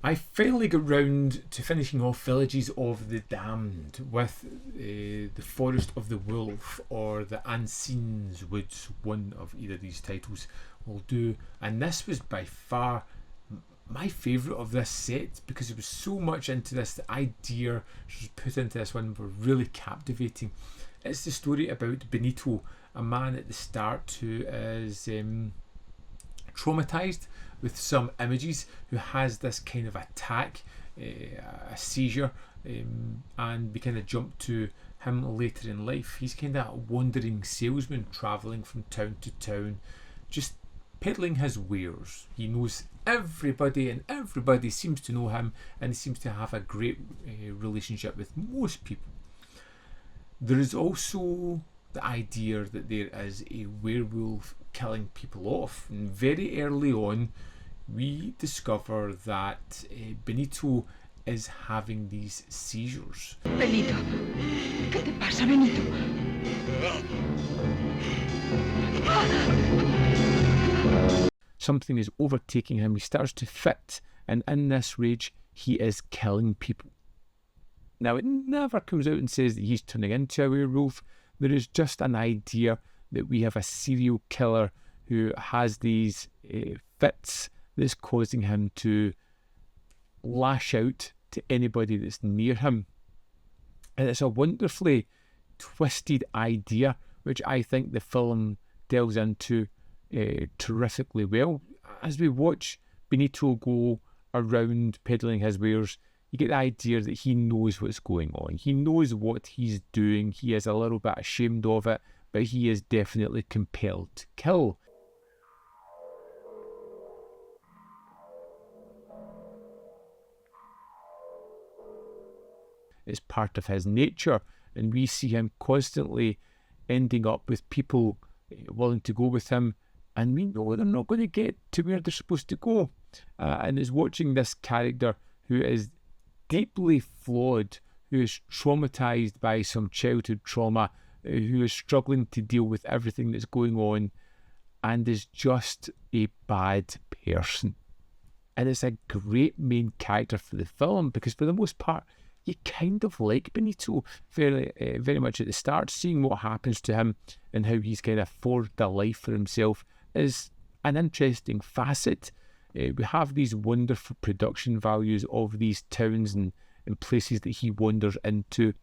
I finally got round to finishing off Villages of the Damned with The Forest of the Wolf or The Ancines Woods. One of either of these titles will do. And this was by far my favourite of this set because it was so much into this. The idea she was put into this one were really captivating. It's the story about Benito, a man at the start who is traumatised with some images, who has this kind of attack, a seizure, and we kind of jump to him later in life. He's kind of a wandering salesman travelling from town to town, just peddling his wares. He knows everybody and everybody seems to know him, and he seems to have a great relationship with most people. There is also the idea that there is a werewolf killing people off, and very early on we discover that Benito is having these seizures. Benito, ¿qué te pasa, Benito? Something is overtaking him. He starts to fit, and in this rage he is killing people. Now, it never comes out and says that he's turning into a werewolf. There is just an idea that we have a serial killer who has these fits that's causing him to lash out to anybody that's near him. And it's a wonderfully twisted idea, which I think the film delves into terrifically well. As we watch Benito go around peddling his wares, you get the idea that he knows what's going on. He knows what he's doing. He is a little bit ashamed of it, but he is definitely compelled to kill. It's part of his nature, and we see him constantly ending up with people willing to go with him, and we know they're not going to get to where they're supposed to go. And it's watching this character who is deeply flawed, who is traumatised by some childhood trauma, who is struggling to deal with everything that's going on, and is just a bad person. And it's a great main character for the film, because for the most part you kind of like Benito very much at the start. Seeing what happens to him and how he's kind of forged a life for himself is an interesting facet. We have these wonderful production values of these towns and places that he wanders into,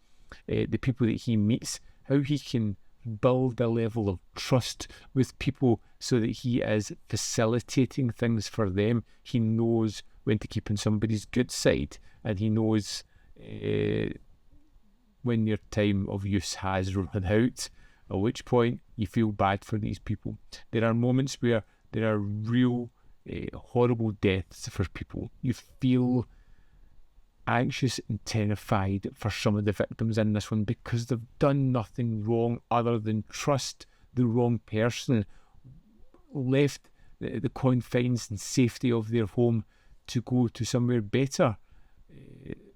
the people that he meets, how he can build a level of trust with people so that he is facilitating things for them. He knows when to keep on somebody's good side, and he knows when your time of use has run out, at which point you feel bad for these people. There are moments where there are real horrible deaths for people. You feel anxious and terrified for some of the victims in this one because they've done nothing wrong other than trust the wrong person, left the confines and safety of their home to go to somewhere better.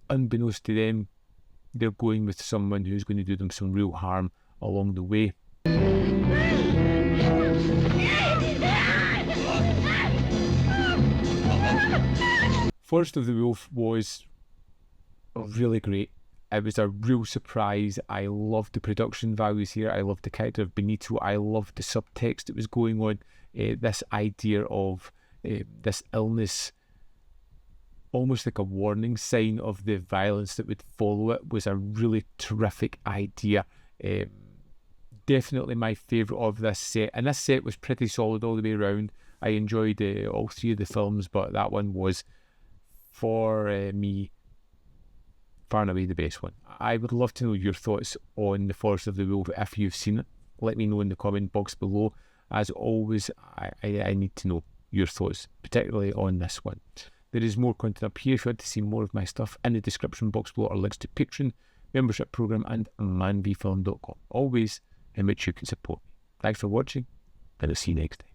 Unbeknownst to them, they're going with someone who's going to do them some real harm along the way. Forest of the Wolf was really great. It was a real surprise. I loved the production values here. I loved the character of Benito. I loved the subtext that was going on. This idea of this illness, almost like a warning sign of the violence that would follow it, was a really terrific idea. Definitely my favourite of this set, and this set was pretty solid all the way around. I enjoyed all three of the films, but that one was, for me, far and away the best one. I would love to know your thoughts on The Forest of the Wolf if you've seen it. Let me know in the comment box below. As always, I need to know your thoughts, particularly on this one. There is more content up here if you want to see more of my stuff. In the description box below are links to Patreon, membership program, and manvfilm.com, always in which you can support me. Thanks for watching, and I'll see you next time.